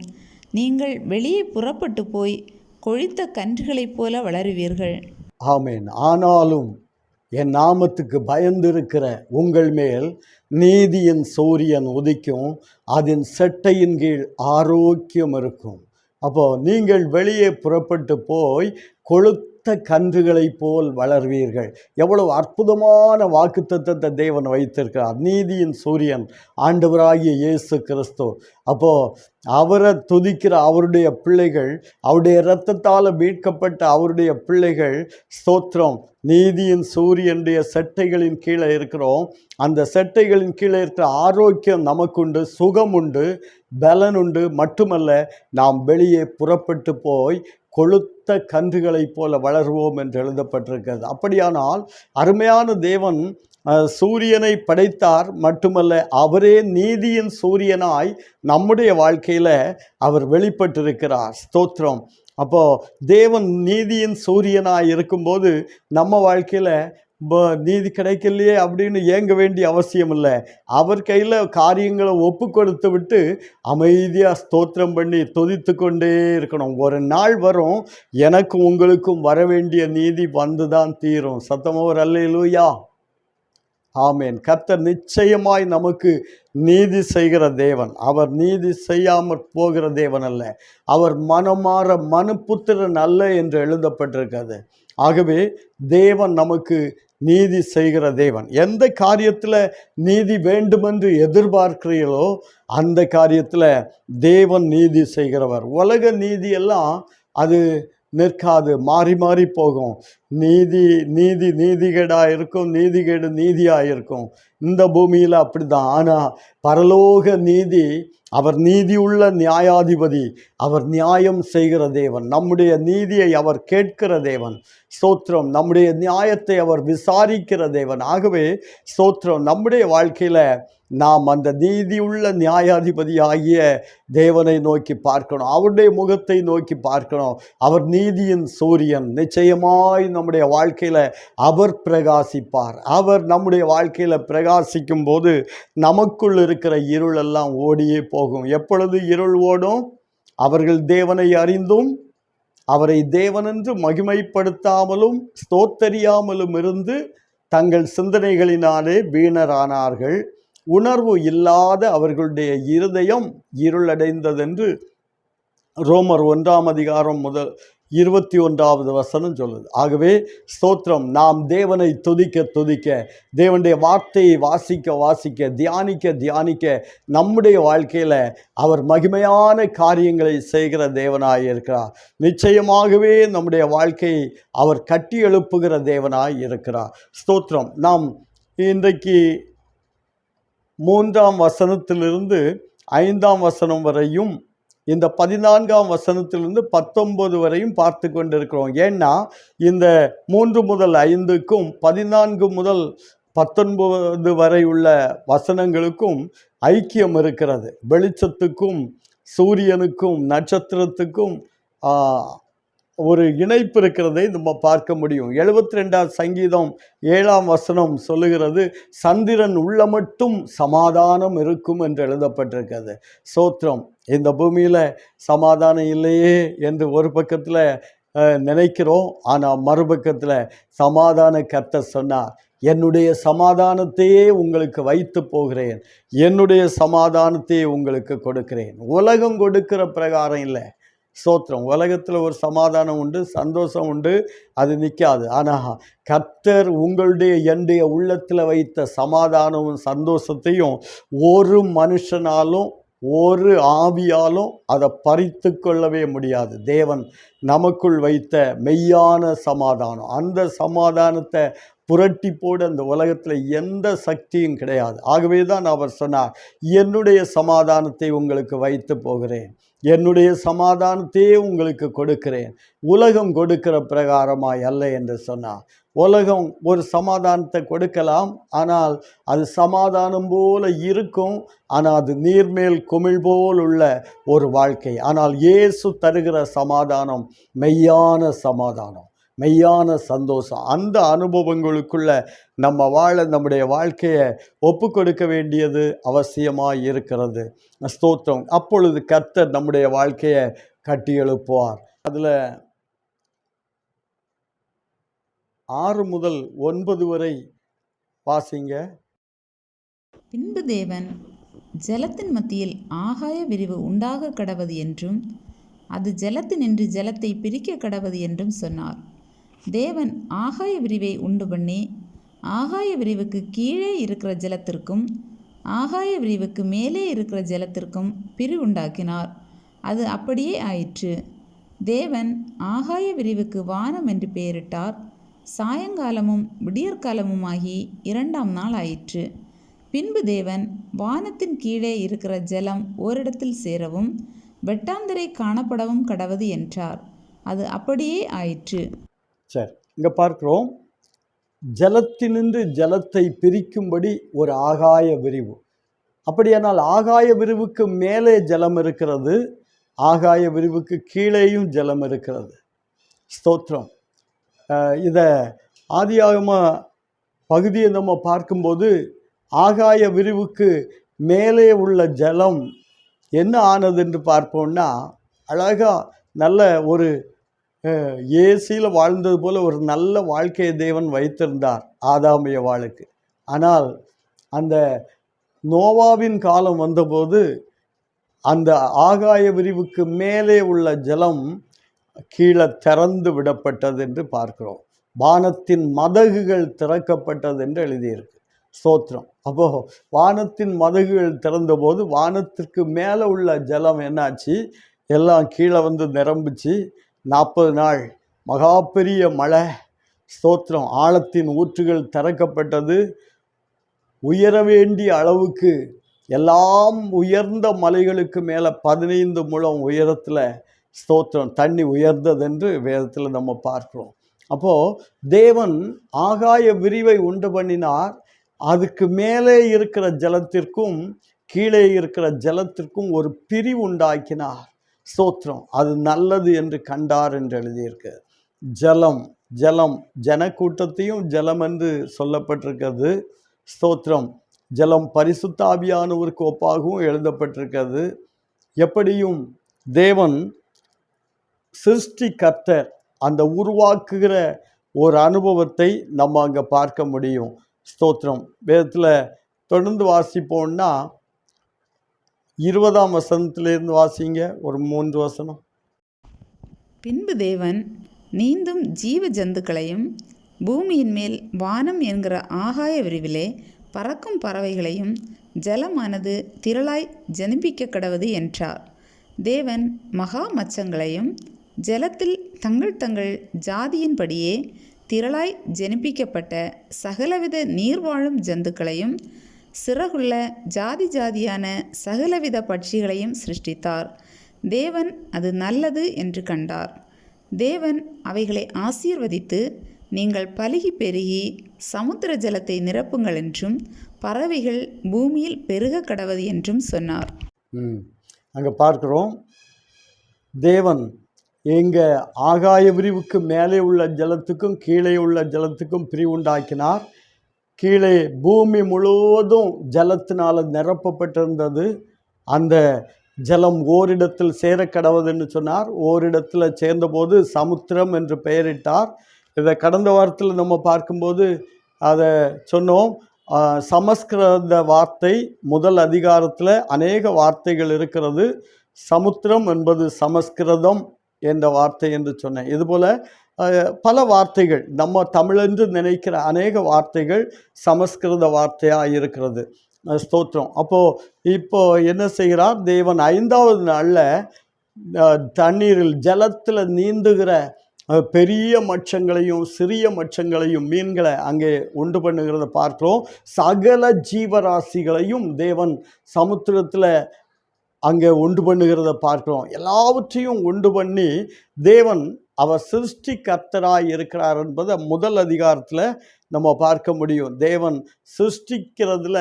நீங்கள் வெளியே புறப்பட்டு போய் கொழித்த கன்றுகளைப் போல வளருவீர்கள். ஆமேன். ஆனாலும் என் நாமத்துக்கு பயந்திருக்கிற உங்கள் மேல் நீதியின் சூரியன் உதிக்கும், அதன் செட்டையின் கீழ் ஆரோக்கியம் இருக்கும். அப்போ நீங்கள் வெளியே புறப்பட்டு போய் கொழுத்த கன்றுகளைப் போல் வளர்வீர்கள். எவ்வளவு அற்புதமான வாக்குத்தத்தத்தை தேவன் வைத்திருக்கிறார். நீதியின் சூரியன் ஆண்டவராகிய இயேசு கிறிஸ்து. அப்போ அவரை துதிக்கிற அவருடைய பிள்ளைகள், அவருடைய இரத்தத்தால் மீட்கப்பட்ட அவருடைய பிள்ளைகள், ஸ்தோத்திரம், நீதியின் சூரியனுடைய செட்டைகளின் கீழே இருக்கிறோம். அந்த செட்டைகளின் கீழே இருக்கிற ஆரோக்கியம் நமக்குண்டு, சுகம் உண்டு, பலன் உண்டு. மட்டுமல்ல, நாம் வெளியே புறப்பட்டு போய் கொழுத்த கன்றுகளைப் போல வளருவோம் என்று எழுதப்பட்டிருக்கிறது. அப்படியானால் அருமையான தேவன் சூரியனை படைத்தார். மட்டுமல்ல, அவரே நீதியின் சூரியனாய் நம்முடைய வாழ்க்கையில் அவர் வெளிப்பட்டிருக்கிறார். ஸ்தோத்திரம். அப்போது தேவன் நீதியின் சூரியனாய் இருக்கும்போது நம்ம வாழ்க்கையில் நீதி கிடைக்கலையே அப்படின்னு ஏங்க வேண்டிய அவசியம் இல்லை. அவர் கையில் காரியங்களை ஒப்பு கொடுத்து விட்டு அமைதியாக ஸ்தோத்திரம் பண்ணி துதித்து கொண்டே இருக்கணும். ஒரு நாள் வரும், எனக்கும் உங்களுக்கும் வர வேண்டிய நீதி வந்து தான் தீரும். சத்தமோர் அல்லேலூயா. ஆமேன். கர்த்தர் நிச்சயமாய் நமக்கு நீதி செய்கிற தேவன். அவர் நீதி செய்யாமற் போகிற தேவன் அல்ல. அவர் மனமாற மனுப்புத்திரன் அல்ல என்று எழுதப்பட்டிருக்கிறது. ஆகவே தேவன் நமக்கு நீதி செய்கிற தேவன். எந்த காரியத்தில் நீதி வேண்டுமென்று எதிர்பார்க்கிறீர்களோ அந்த காரியத்தில் தேவன் நீதி செய்கிறவர். உலக நீதியெல்லாம் அது நிற்காது, மாறி மாறி போகும். நீதி நீதி நீதிகேடாக இருக்கும், நீதிகேடு நீதியாக இருக்கும். இந்த பூமியில் அப்படி தான். ஆனால் பரலோக நீதி, அவர் நீதியுள்ள நியாயாதிபதி. அவர் நியாயம் செய்கிற தேவன். நம்முடைய நீதியை அவர் கேட்கிற தேவன். ஸ்தோத்திரம். நம்முடைய நியாயத்தை அவர் விசாரிக்கிற தேவன். ஆகவே ஸ்தோத்திரம், நம்முடைய வாழ்க்கையில் நாம் அந்த நீதியுள்ள நியாயாதிபதி ஆகிய தேவனை நோக்கி பார்க்கணும். அவருடைய முகத்தை நோக்கி பார்க்கணும். அவர் நீதியின் சூரியன். நிச்சயமாய் நம்முடைய வாழ்க்கையில் அவர் பிரகாசிப்பார். அவர் நம்முடைய வாழ்க்கையில் பிரகாசிக்கும் போது நமக்குள் இருக்கிற இருளெல்லாம் ஓடியே போகும். எப்பொழுது இருள் ஓடும்? அவர்கள் தேவனை அறிந்தும் அவரை தேவனென்று மகிமைப்படுத்தாமலும் ஸ்தோத்தரியாமலும் இருந்து தங்கள் சிந்தனைகளினாலே வீணரானார்கள். உணர்வு இல்லாத அவர்களுடைய இருதயம் இருளடைந்ததென்று ரோமர் 1:21 சொல்லுது. ஆகவே ஸ்தோத்திரம், நாம் தேவனை துதிக்க துதிக்க, தேவனுடைய வார்த்தையை வாசிக்க வாசிக்க, தியானிக்க தியானிக்க நம்முடைய வாழ்க்கையில் அவர் மகிமையான காரியங்களை செய்கிற தேவனாய் இருக்கிறார். நிச்சயமாகவே நம்முடைய வாழ்க்கையை அவர் கட்டி எழுப்புகிற தேவனாய் இருக்கிறார். ஸ்தோத்திரம். நாம் இன்றைக்கு 3ஆம் வசனத்திலிருந்து 5ஆம் வசனம் வரையும், இந்த 14ஆம் வசனத்திலிருந்து 19 வரையும் பார்த்து கொண்டிருக்கிறோம். ஏன்னா இந்த 3 முதல் 5க்கும் 14 முதல் 19 வரை உள்ள வசனங்களுக்கும் ஐக்கியம் இருக்கிறது. வெளிச்சத்துக்கும் சூரியனுக்கும் நட்சத்திரத்துக்கும் ஒரு இணைப்பு இருக்கிறதை நம்ம பார்க்க முடியும். 72ஆம் சங்கீதம் 7ஆம் வசனம் சொல்லுகிறது, சந்திரன் உள்ள மட்டும் சமாதானம் இருக்கும் என்று எழுதப்பட்டிருக்கிறது. ஸ்தோத்திரம். இந்த பூமியில் சமாதானம் இல்லையே என்று ஒரு பக்கத்தில் நினைக்கிறோம். ஆனால் மறுபக்கத்தில் சமாதான கர்த்தர் சொன்னார், என்னுடைய சமாதானத்தையே உங்களுக்கு வைத்து போகிறேன், என்னுடைய சமாதானத்தையே உங்களுக்கு கொடுக்கிறேன். உலகம் கொடுக்கிற பிரகாரம் இல்லை. ஸ்தோத்திரம். உலகத்தில் ஒரு சமாதானம் உண்டு, சந்தோஷம் உண்டு, அது நிற்காது. ஆனால் கர்த்தர் உங்களுடைய என்னுடைய உள்ளத்தில் வைத்த சமாதானமும் சந்தோஷத்தையும் ஒரு மனுஷனாலும் ஒரு ஆவியாலும் அதை பறித்து கொள்ளவே முடியாது. தேவன் நமக்குள் வைத்த மெய்யான சமாதானம், அந்த சமாதானத்தை புரட்டி போட அந்த உலகத்தில் எந்த சக்தியும் கிடையாது. ஆகவே தான் அவர் சொன்னார், என்னுடைய சமாதானத்தை உங்களுக்கு வைத்து போகிறேன், என்னுடைய சமாதானத்தையே உங்களுக்கு கொடுக்கிறேன், உலகம் கொடுக்கிற பிரகாரமாய் அல்ல என்று சொன்னார். உலகம் ஒரு சமாதானத்தை கொடுக்கலாம், ஆனால் அது சமாதானம் போல இருக்கும், ஆனால் அது நீர்மேல் குமிழ் போல் உள்ள ஒரு வாழ்க்கை. ஆனால் இயேசு தருகிற சமாதானம் மெய்யான சமாதானம், மெய்யான சந்தோஷம். அந்த அனுபவங்களுக்குள்ள நம்ம வாழ நம்முடைய வாழ்க்கையை ஒப்பு கொடுக்க வேண்டியது அவசியமாக இருக்கிறது. ஸ்தோத்திரம். அப்பொழுது கர்த்தர் நம்முடைய வாழ்க்கையை கட்டி எழுப்புவார். அதில் 6 முதல் 9 வரை வாசிங்க. பின்பு தேவன், ஜலத்தின் மத்தியில் ஆகாய விரிவு உண்டாக கடவது என்றும் அது ஜலத்தினின்று ஜலத்தை பிரிக்க கடவது என்றும் சொன்னார். தேவன் ஆகாய விரிவை உண்டு பண்ணி ஆகாய விரிவுக்கு கீழே இருக்கிற ஜலத்திற்கும் ஆகாய விரிவுக்கு மேலே இருக்கிற ஜலத்திற்கும் பிரிவுண்டாக்கினார். அது அப்படியே ஆயிற்று. தேவன் ஆகாய விரிவுக்கு வானம் என்று பெயரிட்டார். சாயங்காலமும் விடியற்காலமுமாகி 2ஆம் நாள் ஆயிற்று. பின்பு தேவன் வானத்தின் கீழே இருக்கிற ஜலம் ஓரிடத்தில் சேரவும் வெட்டாந்தரை காணப்படவும் கடவது என்றார். அது அப்படியே ஆயிற்று. சரி, இங்கே பார்க்கிறோம், ஜலத்தினின்று ஜலத்தை பிரிக்கும்படி ஒரு ஆகாய விரிவு. அப்படியானால் ஆகாய விரிவுக்கு மேலே ஜலம் இருக்கிறது, ஆகாய விரிவுக்கு கீழேயும் ஜலம் இருக்கிறது. ஸ்தோத்திரம். இதை ஆதியாகம பகுதியை நம்ம பார்க்கும்போது ஆகாய விரிவுக்கு மேலே உள்ள ஜலம் என்ன ஆனது என்று பார்ப்போம்னா, அழகாக நல்ல ஒரு ஏசியில் வாழ்ந்தது போல் ஒரு நல்ல வாழ்க்கையை தேவன் வைத்திருந்தார் ஆதாமிய வாளுக்கு. ஆனால் அந்த நோவாவின் காலம் வந்தபோது அந்த ஆகாய விரிவுக்கு மேலே உள்ள ஜலம் கீழே திறந்து விடப்பட்டது என்று பார்க்கிறோம். வானத்தின் மதகுகள் திறக்கப்பட்டது என்று எழுதியிருக்கு. ஸ்தோத்திரம். அப்போது வானத்தின் மதகுகள் திறந்தபோது வானத்திற்கு மேலே உள்ள ஜலம் என்னாச்சு, எல்லாம் கீழே வந்து நிரம்பிச்சு 40 நாள் மகா பெரிய மழை. ஸ்தோத்திரம். ஆழத்தின் ஊற்றுகள் திறக்கப்பட்டது. உயர வேண்டிய அளவுக்கு எல்லாம் உயர்ந்த மலைகளுக்கு மேலே 15 முழம் உயரத்தில் ஸ்தோத்திரம் தண்ணி உயர்ந்தது என்று வேதத்தில் நம்ம பார்க்கிறோம். அப்போது தேவன் ஆகாய விரிவை உண்டு பண்ணினார். அதுக்கு மேலே இருக்கிற ஜலத்திற்கும் கீழே இருக்கிற ஜலத்திற்கும் ஒரு பிரிவு உண்டாக்கினார். ஸ்தோத்திரம். அது நல்லது என்று கண்டார் என்று எழுதியிருக்கு. ஜலம் ஜலம் ஜனக்கூட்டத்தையும் ஜலம் என்று சொல்லப்பட்டிருக்கிறது. ஸ்தோத்திரம். ஜலம் பரிசுத்த ஆவியானவருக்கு ஒப்பாகவும் எழுதப்பட்டிருக்கிறது. எப்படியும் தேவன் சிருஷ்டி கர்த்தர், அந்த உருவாக்குகிற ஒரு அனுபவத்தை நம்ம அங்கே பார்க்க முடியும். ஸ்தோத்திரம். வேதத்தில் தொடர்ந்து வாசிப்போம்னா 20ஆம் வசனத்திலிருந்து வாசிங்க, ஒரு 3 வசனம். பின்பு தேவன் நீந்தும் ஜீவ ஜந்துக்களையும் பூமியின் மேல் வானம் என்கிற ஆகாய விரிவிலே பறக்கும் பறவைகளையும் ஜலமானது திரளாய் ஜனிப்பிக்க கடவது என்றார். தேவன் மகா மச்சங்களையும் ஜலத்தில் தங்கள் தங்கள் ஜாதியின்படியே திரளாய் ஜனிப்பிக்கப்பட்ட சகலவித நீர்வாழும் ஜந்துக்களையும் சிறகுள்ள ஜாதி ஜாதியான சகலவித பட்சிகளையும் சிருஷ்டித்தார். தேவன் அது நல்லது என்று கண்டார். தேவன் அவைகளை ஆசீர்வதித்து, நீங்கள் பலுகி பெருகி சமுத்திர ஜலத்தை நிரப்புங்கள் என்றும் பறவைகள் பூமியில் பெருக கடவது என்றும் சொன்னார். அங்கே பார்க்கிறோம், தேவன் எங்க ஆகாய விரிவுக்கு மேலே உள்ள ஜலத்துக்கும் கீழே உள்ள ஜலத்துக்கும் பிரிவுண்டாக்கினார். கீழே பூமி முழுவதும் ஜலத்தினால் நிரப்பப்பட்டிருந்தது. அந்த ஜலம் ஓரிடத்தில் சேர கடவுதுன்னு சொன்னார். ஓரிடத்தில் சேர்ந்தபோது சமுத்திரம் என்று பெயரிட்டார். இதை கடந்த வாரத்தில் நம்ம பார்க்கும்போது அதை சொன்னோம். சமஸ்கிருத வார்த்தை முதல் அதிகாரத்தில் அநேக வார்த்தைகள் இருக்கிறது. சமுத்திரம் என்பது சமஸ்கிருதம் என்ற வார்த்தை என்று சொன்னேன். இதுபோல் பல வார்த்தைகள் நம்ம தமிழென்று நினைக்கிற அநேக வார்த்தைகள் சமஸ்கிருத வார்த்தையாக இருக்கிறது. ஸ்தோத்திரம். இப்போ என்ன செய்கிறார் தேவன்? 5வது நாளில் தண்ணீரில் ஜலத்தில் நீந்துகிற பெரிய மச்சங்களையும் சிறிய மச்சங்களையும் மீன்களை அங்கே உண்டு பண்ணுகிறத பார்க்கிறோம். சகல ஜீவராசிகளையும் தேவன் சமுத்திரத்தில் அங்கே உண்டு பண்ணுகிறத பார்க்கிறோம். எல்லாவற்றையும் உண்டு பண்ணி தேவன் அவர் சிருஷ்டி கர்த்தராய் இருக்கிறார் என்பதை முதல் அதிகாரத்தில் நம்ம பார்க்க முடியும். தேவன் சிருஷ்டிக்கிறதுல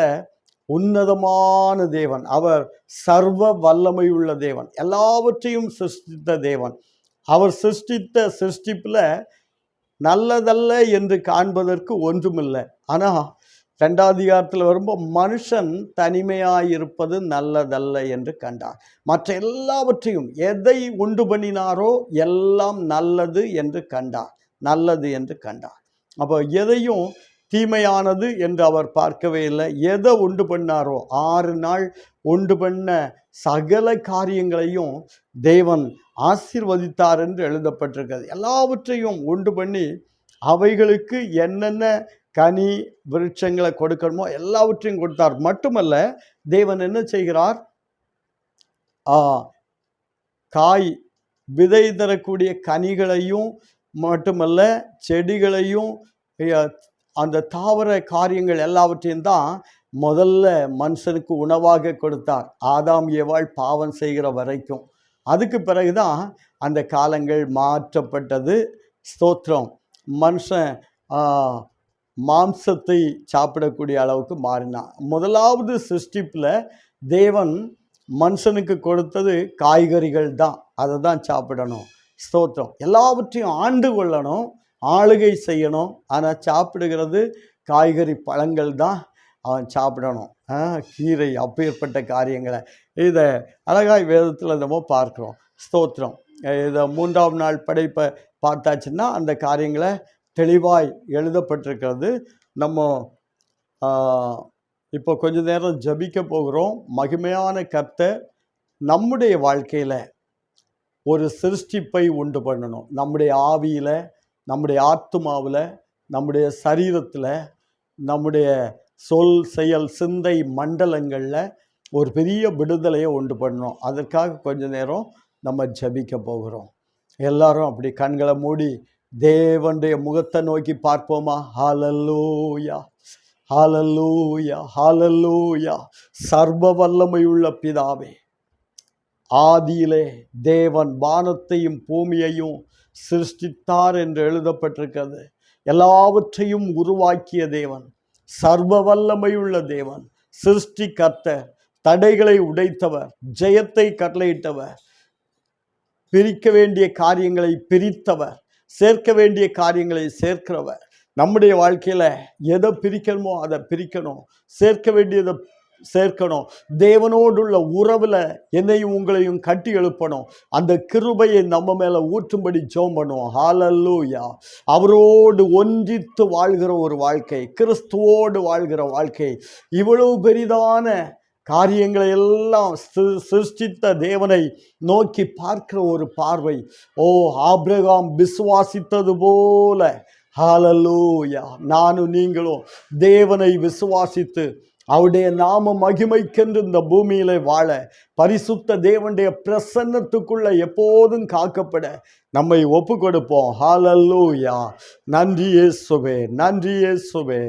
உன்னதமான தேவன். அவர் சர்வ வல்லமை உள்ள தேவன். எல்லாவற்றையும் சிருஷ்டித்த தேவன். அவர் சிருஷ்டித்த சிருஷ்டிப்பில் நல்லதல்ல என்று காண்பதற்கு ஒன்றுமில்லை. ஆனால் 2வது அதிகாரத்தில் வரும்போது மனுஷன் தனிமையாயிருப்பது நல்லதல்ல என்று கண்டார். மற்ற எல்லாவற்றையும் எதை உண்டு பண்ணினாரோ எல்லாம் நல்லது என்று கண்டார். நல்லது என்று கண்டார். அப்போ எதையும் தீமையானது என்று அவர் பார்க்கவே இல்லை. எதை உண்டு பண்ணாரோ 6 நாள் உண்டு பண்ண சகல காரியங்களையும் தேவன் ஆசீர்வதித்தார் என்று எழுதப்பட்டிருக்கிறது. எல்லாவற்றையும் உண்டு பண்ணி அவைகளுக்கு என்னென்ன கனி விருட்சங்களை கொடுக்கணுமோ எல்லாவற்றையும் கொடுத்தார். மட்டுமல்ல, தேவன் என்ன செய்கிறார்? காய் விதை தரக்கூடிய கனிகளையும் மட்டுமல்ல, செடிகளையும் அந்த தாவர காரியங்கள் எல்லாவற்றையும் தான் முதல்ல மனுஷனுக்கு உணவாக கொடுத்தார். ஆதாம் ஏவாள் பாவம் செய்கிற வரைக்கும். அதுக்கு பிறகுதான் அந்த காலங்கள் மாற்றப்பட்டது. ஸ்தோத்திரம். மனுஷன் மாம்சத்தை சாப்பிடக்கூடிய அளவுக்கு மாறினான். முதலாவது சிருஷ்டிப்பில் தேவன் மனுஷனுக்கு கொடுத்தது காய்கறிகள் தான். அதை தான் சாப்பிடணும். ஸ்தோத்திரம். எல்லாவற்றையும் ஆண்டு கொள்ளணும், ஆளுகை செய்யணும். ஆனால் சாப்பிடுகிறது காய்கறி பழங்கள் தான் அவன் சாப்பிடணும். கீரை அப்பேற்பட்ட காரியங்களை இதை அழகாய் வேதத்தில் நம்ம பார்க்குறோம். ஸ்தோத்திரம். இதை 3ஆம் நாள் படைப்பை பார்த்தாச்சுன்னா அந்த காரியங்களை தெளிவாய் எழுதப்பட்டிருக்கிறது. நம்ம இப்போ கொஞ்ச நேரம் ஜபிக்க போகிறோம். மகிமையான கர்த்தர் நம்முடைய வாழ்க்கையில் ஒரு சிருஷ்டிப்பை உண்டு பண்ணணும். நம்முடைய ஆவியில், நம்முடைய ஆத்துமாவில், நம்முடைய சரீரத்தில், நம்முடைய சொல் செயல் சிந்தை மண்டலங்களில் ஒரு பெரிய விடுதலையை உண்டு பண்ணணும். அதற்காக கொஞ்ச நேரம் நம்ம ஜபிக்க போகிறோம். எல்லாரும் அப்படி கண்களை மூடி தேவனுடைய முகத்தை நோக்கி பார்ப்போமா? ஹல்லேலூயா, ஹல்லேலூயா, ஹல்லேலூயா. சர்வ வல்லமையுள்ள பிதாவே, ஆதியிலே தேவன் வானத்தையும் பூமியையும் சிருஷ்டித்தார் என்று எழுதப்பட்டிருக்கிறது. எல்லாவற்றையும் உருவாக்கிய தேவன், சர்வ வல்லமையுள்ள தேவன், சிருஷ்டி கர்த்தர், தடைகளை உடைத்தவர், ஜெயத்தை கட்டளையிட்டவர், பிரிக்க வேண்டிய காரியங்களை பிரித்தவர், சேர்க்க வேண்டிய காரியங்களை சேர்க்கிறவர். நம்முடைய வாழ்க்கையில் எதை பிரிக்கணுமோ அதை பிரிக்கணும், சேர்க்க வேண்டியதை சேர்க்கணும். தேவனோடுள்ள உறவில் என்னையும் உங்களையும் கட்டி எழுப்பணும். அந்த கிருபையை நம்ம மேலே ஊற்றும்படி ஜெபம் பண்ணுவோம். ஹல்லேலூயா. அவரோடு ஒன்றித்து வாழ்கிற ஒரு வாழ்க்கை, கிறிஸ்துவோடு வாழ்கிற வாழ்க்கை, இவ்வளவு பெரிதான காரியங்களை எல்லாம் சிருஷ்டித்த தேவனை நோக்கி பார்க்கிற ஒரு பார்வை. ஆபிரகாம் விசுவாசித்தது போல, ஹல்லேலூயா, நானும் நீங்களும் தேவனை விசுவாசித்து அவருடைய நாம மகிமைக்கென்று இந்த பூமியில வாழ, பரிசுத்த தேவனுடைய பிரசன்னத்துக்குள்ள எப்போதும் காக்கப்பட நம்மை ஒப்பு கொடுப்போம். ஹல்லேலூயா. நன்றி இயேசுவே, நன்றி இயேசுவே,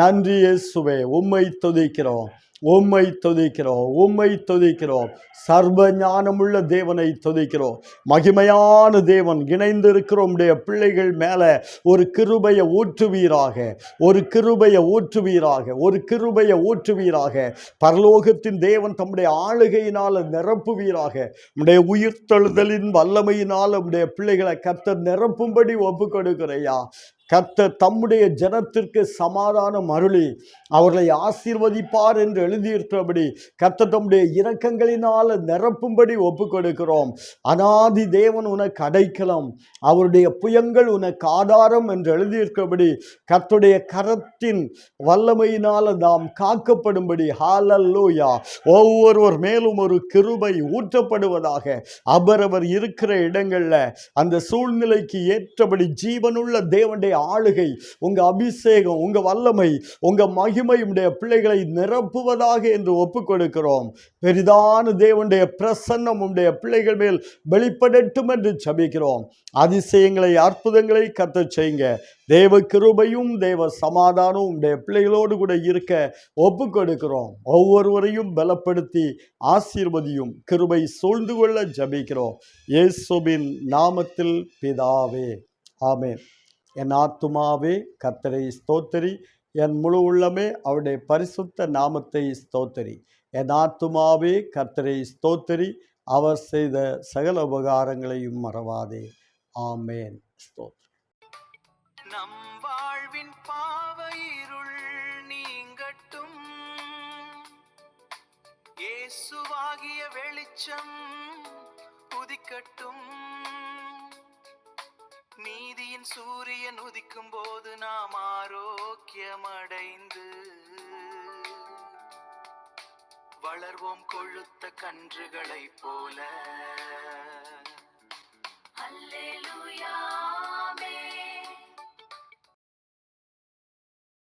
நன்றி இயேசுவே. உம்மை துதிக்கிறோம், உம்மை துதிக்கிறோம், உம்மை துதிக்கிறோம். சர்வ ஞானமுள்ள தேவனை துதிக்கிறோம். மகிமையான தேவன் இணைந்திருக்கிற உம்முடைய பிள்ளைகள் மேலே ஒரு கிருபையை ஊற்றுவீராக, ஒரு கிருபையை ஊற்றுவீராக, ஒரு கிருபையை ஊற்றுவீராக. பரலோகத்தின் தேவன் தம்முடைய ஆளுகையினால் நிரப்புவீராக. உம்முடைய உயிர்த்தெழுதலின் வல்லமையினால் உம்முடைய பிள்ளைகளை கர்த்தர் நிரப்பும்படி ஒப்பு கொடுக்கிறையா. கர்த்தர் தம்முடைய ஜனத்திற்கு சமாதானம் அருளி அவர்களை ஆசீர்வதிப்பார் என்று எழுதியிருக்கிறபடி கர்த்தர் தம்முடைய இரக்கங்களினால் நிரப்பும்படி ஒப்பு கொடுக்கிறோம். அநாதி தேவன் உனக்கு அடைக்கலம், அவருடைய புயங்கள் உனக்கு ஆதாரம் என்று எழுதியிருக்கிறபடி கர்த்தருடைய கரத்தின் வல்லமையினால் நாம் காக்கப்படும்படி ஹல்லேலூயா ஒவ்வொருவர் மேலும் ஒரு கிருபை ஊற்றப்படுவதாக. அவரவர் இருக்கிற இடங்கள்ல அந்த சூழ்நிலைக்கு ஏற்றபடி ஜீவனுள்ள தேவனுடைய ஆளுகை, உங்க அபிஷேகம், உங்க வல்லமை, உங்க மகிமை உடைய பிள்ளைகளை நிரப்புவதாக என்று ஒப்பு கொடுக்கிறோம். பெரிதான தேவனுடைய பிரசன்னம் உடைய பிள்ளைகள் மேல் வெளிப்படட்டும் என்று ஜெபிக்கிறோம். அதிசயங்களை அற்புதங்களை கர்த்தர் செய்யுங்க. தேவ கிருபையும் தேவ சமாதானமும் உடைய பிள்ளைகளோடு கூட இருக்க ஒப்பு கொடுக்கிறோம். ஒவ்வொருவரையும் பலப்படுத்தி ஆசீர்வதியும். கிருபை சூழ்ந்து கொள்ள ஜெபிக்கிறோம் இயேசுவின் நாமத்தில் பிதாவே, ஆமென். என் ஆத்துமாவே கர்த்தரை ஸ்தோத்திரி, என் முழு உள்ளமே அவருடைய பரிசுத்த நாமத்தை ஸ்தோத்திரி. என் ஆத்துமாவே கர்த்தரை ஸ்தோத்திரி, அவர் செய்த சகல உபகாரங்களையும் மறவாதே. ஆமென். ஸ்தோத்திரம். நம் வாழ்வின் பாவையிருள் நீங்கட்டும், இயேசுவாகிய வெளிச்சம் உதிக்கட்டும். நீதியின் சூரியன் உதிக்கும் போது நாம் ஆரோக்கியமடைந்து வளர்வோம் கொழுத்த கன்றுகளைப் போல.